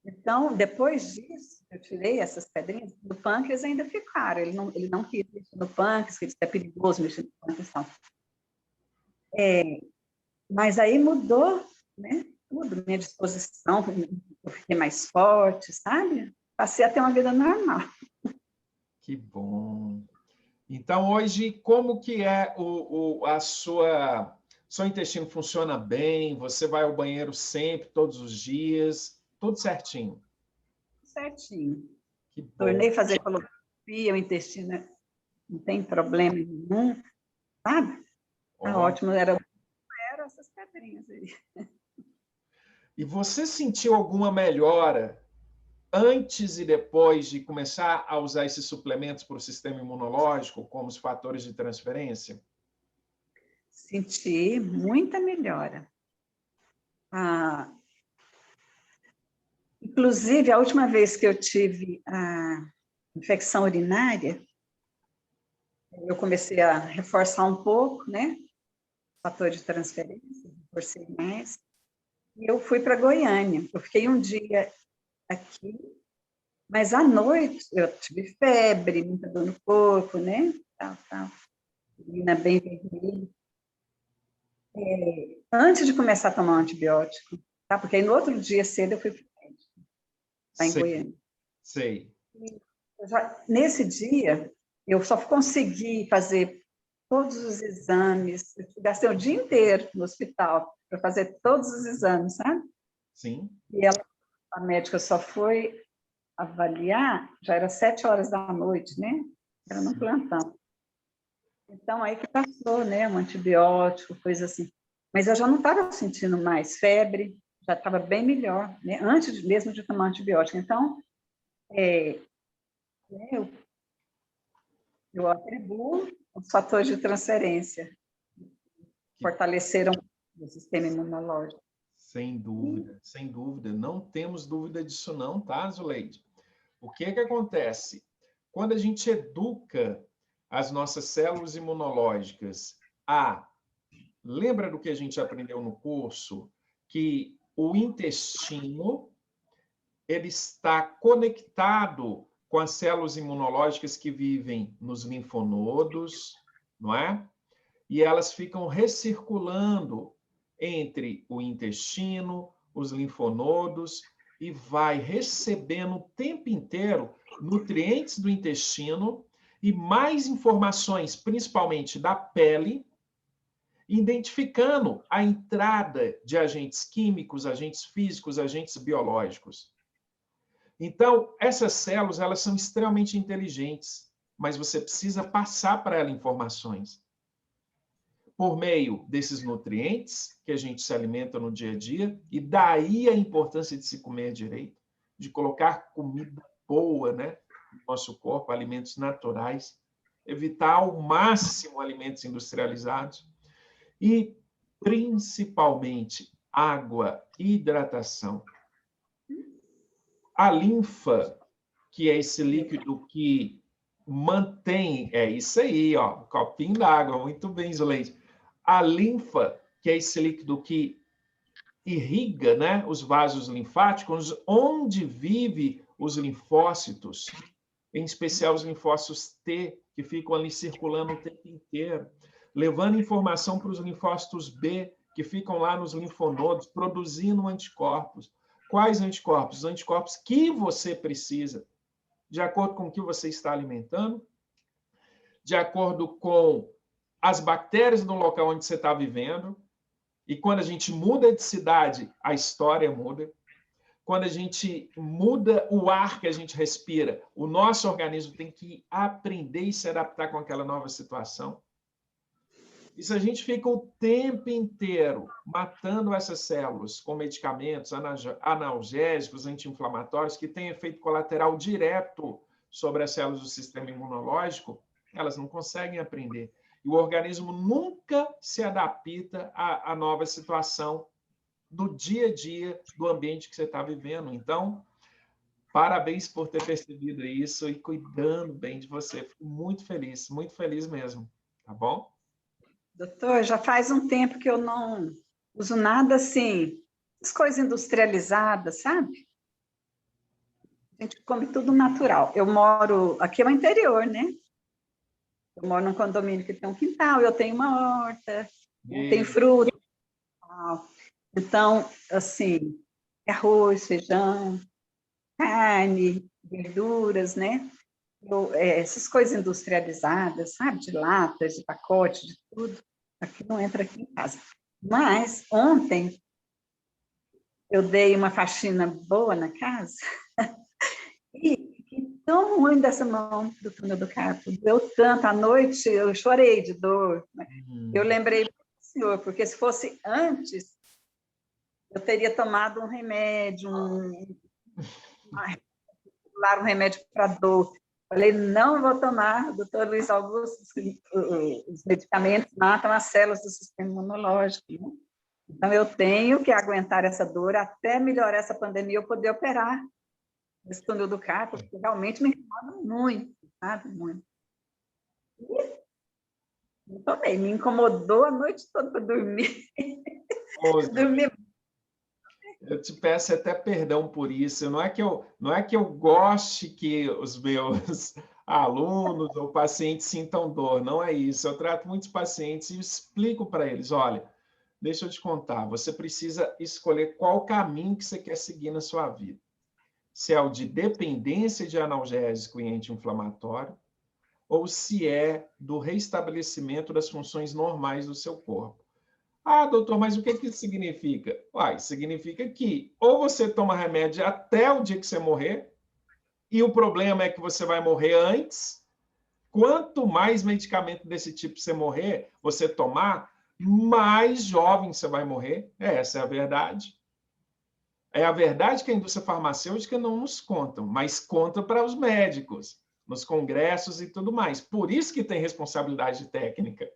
Então, depois disso, eu tirei essas pedrinhas, do pâncreas ainda ficaram, ele não quis mexer no pâncreas, que é perigoso mexer no pâncreas e tal. Mas aí mudou, né? Tudo, minha disposição, eu fiquei mais forte, sabe? Passei a ter uma vida normal.
Que bom. Então, hoje, como que é seu intestino funciona bem? Você vai ao banheiro sempre, todos os dias? Tudo certinho?
Certinho.
Que bom.
Tornei a fazer coloscopia, o intestino não tem problema nenhum, sabe? Tá ótimo, eram essas pedrinhas aí.
E você sentiu alguma melhora antes e depois de começar a usar esses suplementos para o sistema imunológico, como os fatores de transferência?
Senti muita melhora. Inclusive, a última vez que eu tive a infecção urinária, eu comecei a reforçar um pouco, né? Fator de transferência, reforcei mais. E eu fui para Goiânia. Eu fiquei um dia aqui, mas à noite eu tive febre, muita dor no corpo, né? Urina bem vermelha. Antes de começar a tomar um antibiótico, tá? Porque aí no outro dia cedo eu fui para o médico, lá em Goiânia.
Sei.
Nesse dia, eu só consegui fazer todos os exames, eu gastei o dia inteiro no hospital para fazer todos os exames, sabe?
Sim.
E a médica só foi avaliar, já era 7 horas da noite, né? Era no plantão. Então, aí que passou, né? Um antibiótico, coisa assim. Mas eu já não estava sentindo mais febre, já estava bem melhor, né? Antes mesmo de tomar antibiótico. Então, eu atribuo os fatores de transferência, fortaleceram o sistema imunológico.
Sem dúvida, sem dúvida. Não temos dúvida disso não, tá, Zuleide? O que que acontece? Quando a gente educa as nossas células imunológicas lembra do que a gente aprendeu no curso? Que o intestino ele está conectado com as células imunológicas que vivem nos linfonodos, não é? E elas ficam recirculando entre o intestino, os linfonodos, e vai recebendo o tempo inteiro nutrientes do intestino e mais informações, principalmente da pele, identificando a entrada de agentes químicos, agentes físicos, agentes biológicos. Então, essas células, elas são extremamente inteligentes, mas você precisa passar para elas informações. Por meio desses nutrientes que a gente se alimenta no dia a dia, e daí a importância de se comer direito, de colocar comida boa, né, no nosso corpo, alimentos naturais, evitar ao máximo alimentos industrializados e, principalmente, água, hidratação. A linfa, que é esse líquido que mantém, é isso aí, ó, copinho d'água, muito bem, Zuleide. A linfa, que é esse líquido que irriga, né, os vasos linfáticos, onde vive os linfócitos, em especial os linfócitos T, que ficam ali circulando o tempo inteiro, levando informação para os linfócitos B, que ficam lá nos linfonodos, produzindo anticorpos. Quais anticorpos? Os anticorpos que você precisa, de acordo com o que você está alimentando, de acordo com as bactérias no local onde você está vivendo. E quando a gente muda de cidade, a história muda. Quando a gente muda o ar que a gente respira, o nosso organismo tem que aprender e se adaptar com aquela nova situação. E se a gente fica o tempo inteiro matando essas células com medicamentos analgésicos, anti-inflamatórios, que têm efeito colateral direto sobre as células do sistema imunológico, elas não conseguem aprender. E o organismo nunca se adapta à nova situação do dia a dia, do ambiente que você está vivendo. Então, parabéns por ter percebido isso e cuidando bem de você. Fico muito feliz mesmo. Tá bom?
Doutor, já faz um tempo que eu não uso nada assim, as coisas industrializadas, sabe? A gente come tudo natural. Eu moro, aqui é o interior, né? Eu moro num condomínio que tem um quintal, eu tenho uma horta, tem fruta. Então, assim, arroz, feijão, carne, verduras, né? Essas coisas industrializadas, sabe? De latas, de pacote, de tudo, aqui não entra aqui em casa. Mas, ontem, eu dei uma faxina boa na casa e tão ruim dessa mão do túnel do carpo. Deu tanto, à noite eu chorei de dor. Eu lembrei do senhor, porque se fosse antes, eu teria tomado um remédio, um remédio para dor. Falei, não vou tomar, doutor Luiz Augusto, os medicamentos matam as células do sistema imunológico. Né? Então, eu tenho que aguentar essa dor até melhorar essa pandemia, eu poder operar esse túnel do carpo, porque realmente me incomoda muito, sabe? Muito. E não tomei, me incomodou a noite toda para dormir.
Dormir. Eu te peço até perdão por isso. Não é que eu goste que os meus alunos ou pacientes sintam dor, não é isso. Eu trato muitos pacientes e explico para eles, olha, deixa eu te contar, você precisa escolher qual caminho que você quer seguir na sua vida. Se é o de dependência de analgésico e anti-inflamatório, ou se é do restabelecimento das funções normais do seu corpo. Ah, doutor, mas o que isso significa? Uai, significa que ou você toma remédio até o dia que você morrer, e o problema é que você vai morrer antes. Quanto mais medicamento desse tipo você tomar, mais jovem você vai morrer. Essa é a verdade. É a verdade que a indústria farmacêutica não nos conta, mas conta para os médicos, nos congressos e tudo mais. Por isso que tem responsabilidade técnica.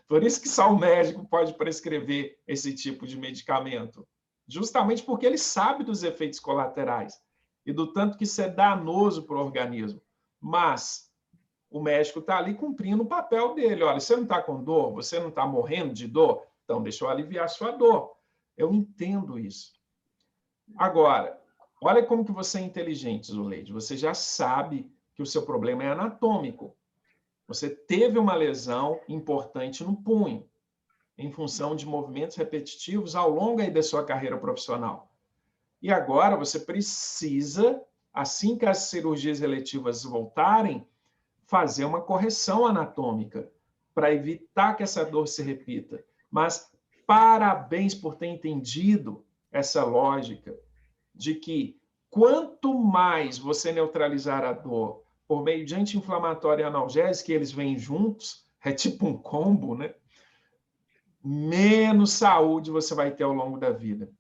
Por isso que só o médico pode prescrever esse tipo de medicamento. Justamente porque ele sabe dos efeitos colaterais e do tanto que isso é danoso para o organismo. Mas o médico está ali cumprindo o papel dele. Olha, você não está com dor? Você não está morrendo de dor? Então, deixa eu aliviar a sua dor. Eu entendo isso. Agora, olha como que você é inteligente, Zuleide. Você já sabe que o seu problema é anatômico. Você teve uma lesão importante no punho, em função de movimentos repetitivos ao longo aí da sua carreira profissional. E agora você precisa, assim que as cirurgias eletivas voltarem, fazer uma correção anatômica para evitar que essa dor se repita. Mas parabéns por ter entendido essa lógica de que quanto mais você neutralizar a dor por meio de anti-inflamatório e analgésico, que eles vêm juntos, é tipo um combo, né? Menos saúde você vai ter ao longo da vida.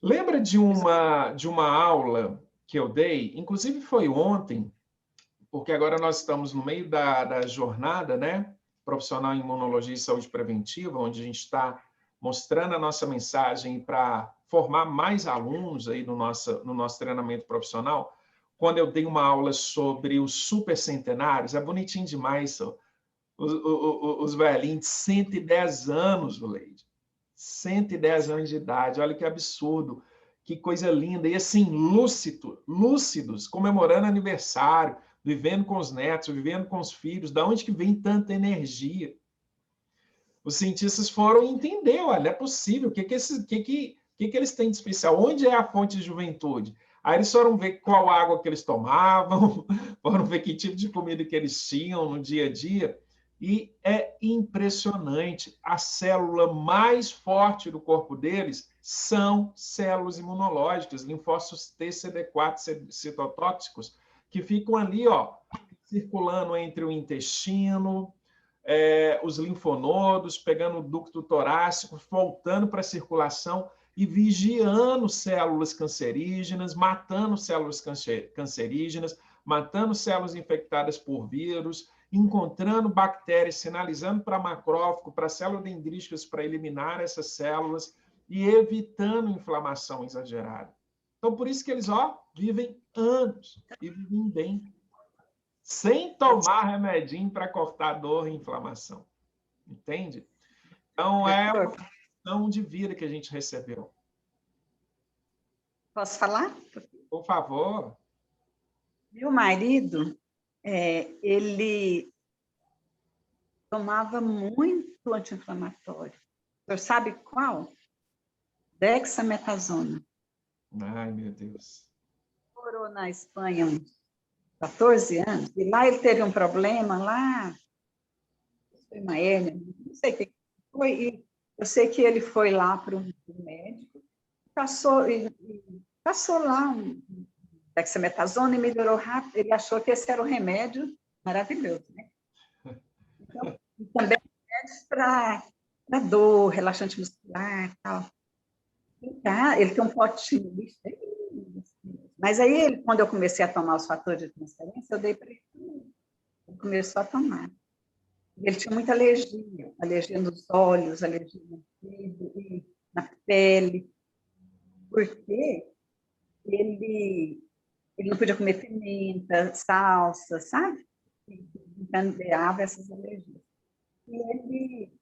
Lembra de uma aula que eu dei? Inclusive foi ontem, porque agora nós estamos no meio da jornada, né? Profissional em Imunologia e Saúde Preventiva, onde a gente está mostrando a nossa mensagem para formar mais alunos aí no nosso treinamento profissional. Quando eu dei uma aula sobre os supercentenários, é bonitinho demais, os velhinhos de 110 anos, Leide. 110 anos de idade, olha que absurdo, que coisa linda. E assim, lúcidos, comemorando aniversário, vivendo com os netos, vivendo com os filhos. Da onde que vem tanta energia? Os cientistas foram entender, olha, é possível, o que eles têm de especial? Onde é a fonte de juventude? Aí eles foram ver qual água que eles tomavam, foram ver que tipo de comida que eles tinham no dia a dia, e é impressionante. A célula mais forte do corpo deles são células imunológicas, linfócitos T, CD4 citotóxicos, que ficam ali, ó, circulando entre o intestino, os linfonodos, pegando o ducto torácico, voltando para a circulação e vigiando células cancerígenas, matando células cancerígenas, matando células infectadas por vírus, encontrando bactérias, sinalizando para macrófago, para células dendríticas, para eliminar essas células e evitando inflamação exagerada. Então, por isso que eles vivem anos e vivem bem, sem tomar remedinho para cortar dor e inflamação. Entende? Então, é uma questão de vida que a gente recebeu.
Posso falar?
Por favor.
Meu marido, ele tomava muito anti-inflamatório. O senhor sabe qual? Dexametasona.
Ai, meu Deus.
Morou na Espanha uns 14 anos, e lá ele teve um problema, lá, foi uma hérnia, não sei o que foi, e eu sei que ele foi lá para um médico, passou lá um dexametasona e melhorou rápido, ele achou que esse era o remédio maravilhoso, né? Então, e também remédios para dor, relaxante muscular e tal. Ele tem um potinho de lixo, mas aí, quando eu comecei a tomar os fatores de transferência, eu dei para ele. Ele começou a tomar. Ele tinha muita alergia nos olhos, alergia no dedo e na pele, porque ele não podia comer pimenta, salsa, sabe? Encandeava essas alergias. E ele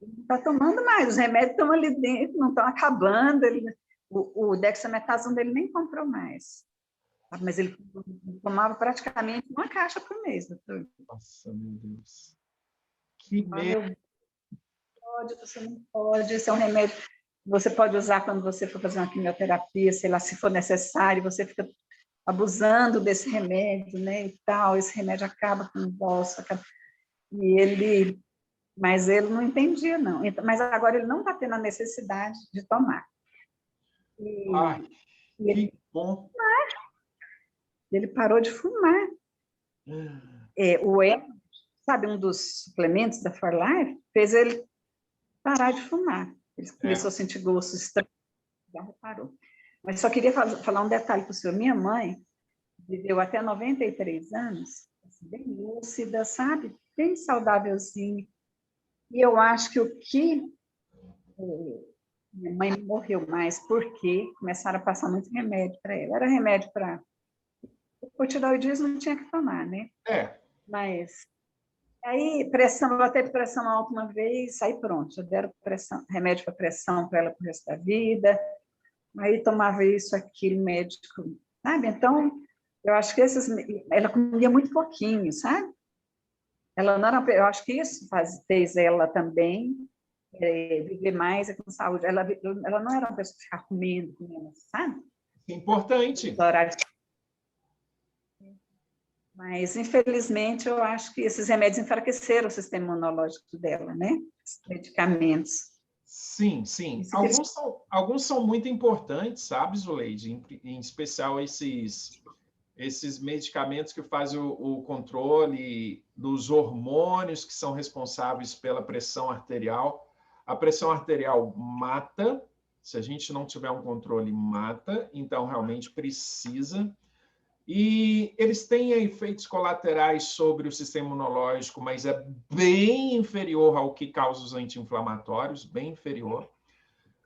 não está tomando mais, os remédios estão ali dentro, não estão acabando. O dexametasona dele nem comprou mais. Mas ele tomava praticamente uma caixa por mês, doutor.
Nossa, meu Deus. Que medo.
Você não pode, esse é um remédio que você pode usar quando você for fazer uma quimioterapia, sei lá, se for necessário, você fica abusando desse remédio, né, e tal, esse remédio acaba com o bolso, mas ele não entendia, não. Mas agora ele não está tendo a necessidade de tomar.
Ai, que bom.
Ele parou de fumar. Sabe, um dos suplementos da For Life fez ele parar de fumar. Ele começou a sentir gosto estranho, já parou. Mas só queria falar um detalhe para o senhor. Minha mãe viveu até 93 anos, assim, bem lúcida, sabe? Bem saudávelzinha. E eu acho que minha mãe morreu mais porque começaram a passar muito remédio para ela. Era remédio para... O tireoidismo não tinha que tomar, né? Mas aí, ela teve pressão alta uma vez, aí pronto, já deram remédio para pressão para ela para o resto da vida. Aí tomava isso, aquilo, médico, sabe? Então, eu acho que ela comia muito pouquinho, sabe? Ela não era, eu acho que isso fez ela também viver mais com saúde. Ela não era uma pessoa que ficava comendo, sabe?
Importante.
Mas, infelizmente, eu acho que esses remédios enfraqueceram o sistema imunológico dela, né? Os medicamentos.
Sim, sim. Alguns são muito importantes, sabe, Zuleide? Em especial esses medicamentos que fazem o controle dos hormônios que são responsáveis pela pressão arterial. A pressão arterial mata, se a gente não tiver um controle, mata, então realmente precisa. E eles têm efeitos colaterais sobre o sistema imunológico, mas é bem inferior ao que causa os anti-inflamatórios, bem inferior.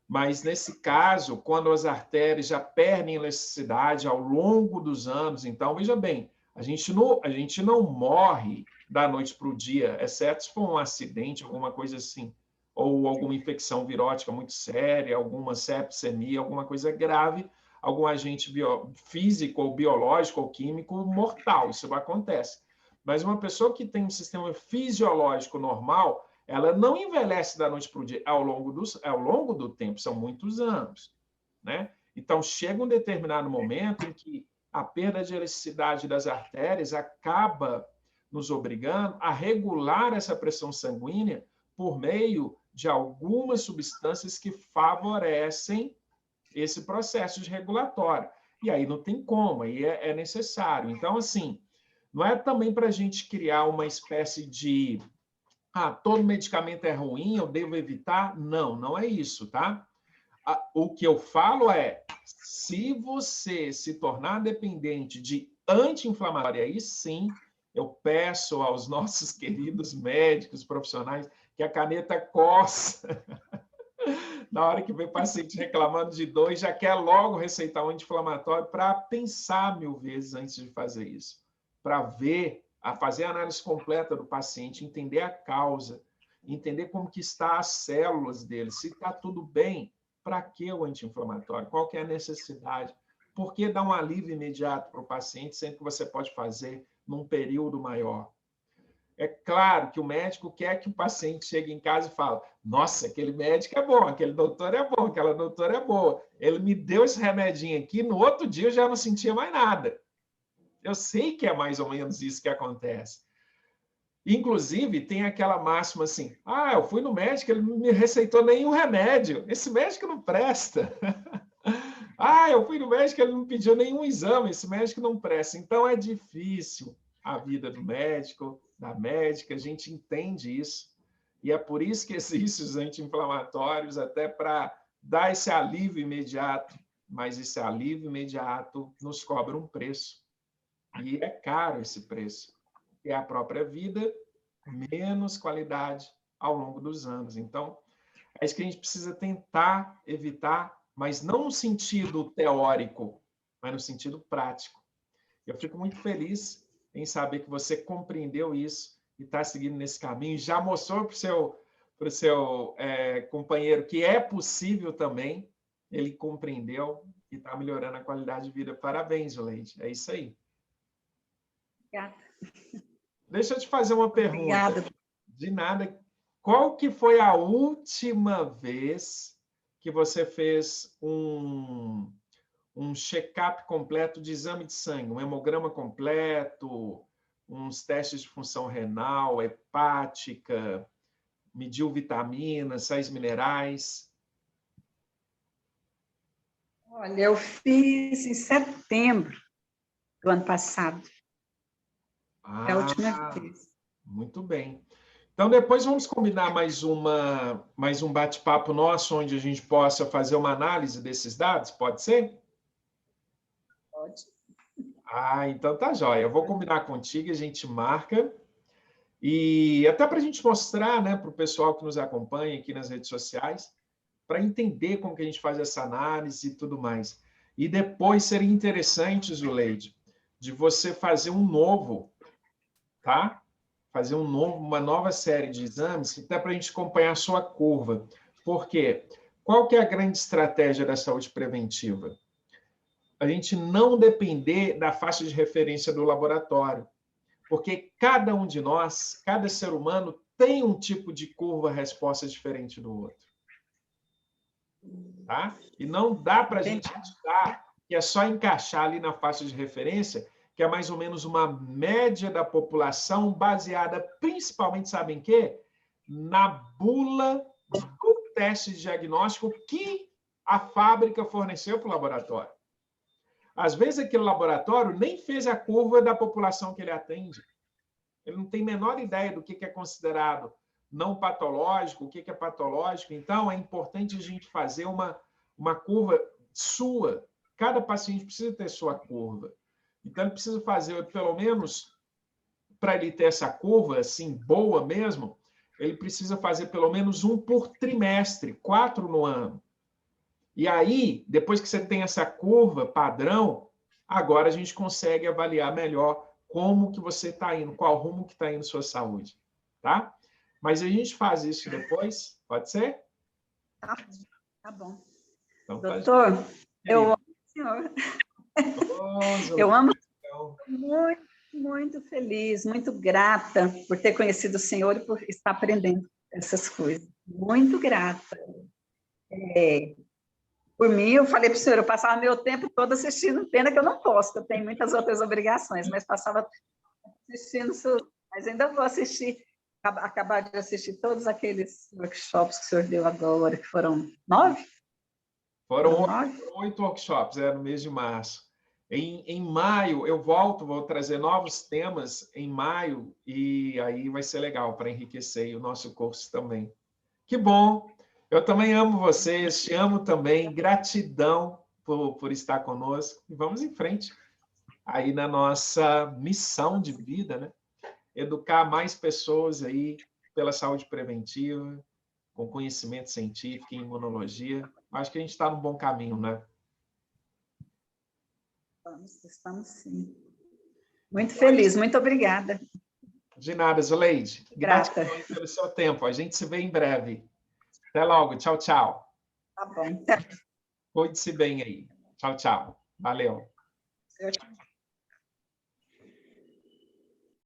Mas, nesse caso, quando as artérias já perdem elasticidade ao longo dos anos, então, veja bem, a gente não morre da noite para o dia, exceto se for um acidente, alguma coisa assim, ou alguma infecção virótica muito séria, alguma sepsemia, alguma coisa grave, algum agente físico, ou biológico, ou químico mortal, isso acontece. Mas uma pessoa que tem um sistema fisiológico normal, ela não envelhece da noite para o dia, ao longo do tempo, são muitos anos, né? Então, chega um determinado momento em que a perda de elasticidade das artérias acaba nos obrigando a regular essa pressão sanguínea por meio de algumas substâncias que favorecem esse processo de regulatório. E aí não tem como, aí é necessário. Então, assim, não é também para a gente criar uma espécie de todo medicamento é ruim, eu devo evitar. Não, não é isso, tá? O que eu falo é, se você se tornar dependente de anti-inflamatório, aí sim, eu peço aos nossos queridos médicos profissionais que a caneta coça. Na hora que vem paciente reclamando de dor, já quer logo receitar um anti-inflamatório para pensar 1000 vezes antes de fazer isso, para fazer a análise completa do paciente, entender a causa, entender como que está as células dele, se está tudo bem, para que o anti-inflamatório? Qual que é a necessidade? Por que dar um alívio imediato para o paciente, sendo que você pode fazer num período maior? É claro que o médico quer que o paciente chegue em casa e fale: nossa, aquele médico é bom, aquele doutor é bom, aquela doutora é boa. Ele me deu esse remedinho aqui, no outro dia eu já não sentia mais nada. Eu sei que é mais ou menos isso que acontece. Inclusive, tem aquela máxima assim: ah, eu fui no médico, ele não me receitou nenhum remédio. Esse médico não presta. Ah, eu fui no médico, ele não pediu nenhum exame. Esse médico não presta. Então, é difícil a vida do médico, da médica, a gente entende isso. E é por isso que existem os anti-inflamatórios, até para dar esse alívio imediato. Mas esse alívio imediato nos cobra um preço. E é caro esse preço. É a própria vida, menos qualidade ao longo dos anos. Então, é isso que a gente precisa tentar evitar, mas não no sentido teórico, mas no sentido prático. Eu fico muito feliz em saber que você compreendeu isso e está seguindo nesse caminho. Já mostrou para o seu companheiro que é possível também. Ele compreendeu e está melhorando a qualidade de vida. Parabéns, Zuleide. É isso aí.
Obrigada.
Deixa eu te fazer uma pergunta.
Obrigada.
De nada. Qual que foi a última vez que você fez um check-up completo de exame de sangue, um hemograma completo, uns testes de função renal, hepática, mediu vitaminas, sais minerais?
Olha, eu fiz em setembro do ano passado. É a última vez.
Muito bem. Então, depois vamos combinar mais um bate-papo nosso, onde a gente possa fazer uma análise desses dados, pode ser?
Pode.
Então tá jóia. Eu vou combinar contigo, a gente marca. E até para a gente mostrar, né, para o pessoal que nos acompanha aqui nas redes sociais, para entender como que a gente faz essa análise e tudo mais. E depois seria interessante, Zuleide, de você fazer um novo, tá? Fazer uma nova série de exames, até para a gente acompanhar a sua curva. Por quê? Qual que é a grande estratégia da saúde preventiva? A gente não depender da faixa de referência do laboratório. Porque cada um de nós, cada ser humano, tem um tipo de curva-resposta diferente do outro. Tá? E não dá para a gente achar que é só encaixar ali na faixa de referência, que é mais ou menos uma média da população, baseada principalmente, sabem em quê? Na bula do teste de diagnóstico que a fábrica forneceu para o laboratório. Às vezes, aquele laboratório nem fez a curva da população que ele atende. Ele não tem a menor ideia do que é considerado não patológico, o que é patológico. Então, é importante a gente fazer uma curva sua. Cada paciente precisa ter sua curva. Então, ele precisa fazer, pelo menos, para ele ter essa curva, assim, boa mesmo, ele precisa fazer pelo menos um por trimestre, 4 no ano. E aí, depois que você tem essa curva padrão, agora a gente consegue avaliar melhor como que você está indo, qual rumo que está indo sua saúde, tá? Mas a gente faz isso depois, pode ser?
Tá bom.
Então,
doutor, eu amo o senhor. Eu amo muito, muito feliz, muito grata por ter conhecido o senhor e por estar aprendendo essas coisas. Muito grata. Por mim, eu falei para o senhor, eu passava meu tempo todo assistindo, pena que eu não posso, eu tenho muitas outras obrigações, mas passava assistindo, mas ainda vou assistir, acabar de assistir todos aqueles workshops que o senhor deu agora, que foram 9?
Foram 8 workshops, no mês de março. Em maio, eu vou trazer novos temas em maio, e aí vai ser legal para enriquecer o nosso curso também. Que bom! Eu também amo vocês, te amo também. Gratidão por estar conosco. E vamos em frente aí na nossa missão de vida, né? Educar mais pessoas aí pela saúde preventiva, com conhecimento científico e imunologia. Acho que a gente está no bom caminho, né?
Estamos sim. Muito feliz, muito obrigada.
De nada, Zuleide.
Grata.
Gratidão pelo seu tempo. A gente se vê em breve. Até logo. Tchau, tchau.
Tá bom.
Cuide-se bem aí. Tchau, tchau. Valeu.
Eu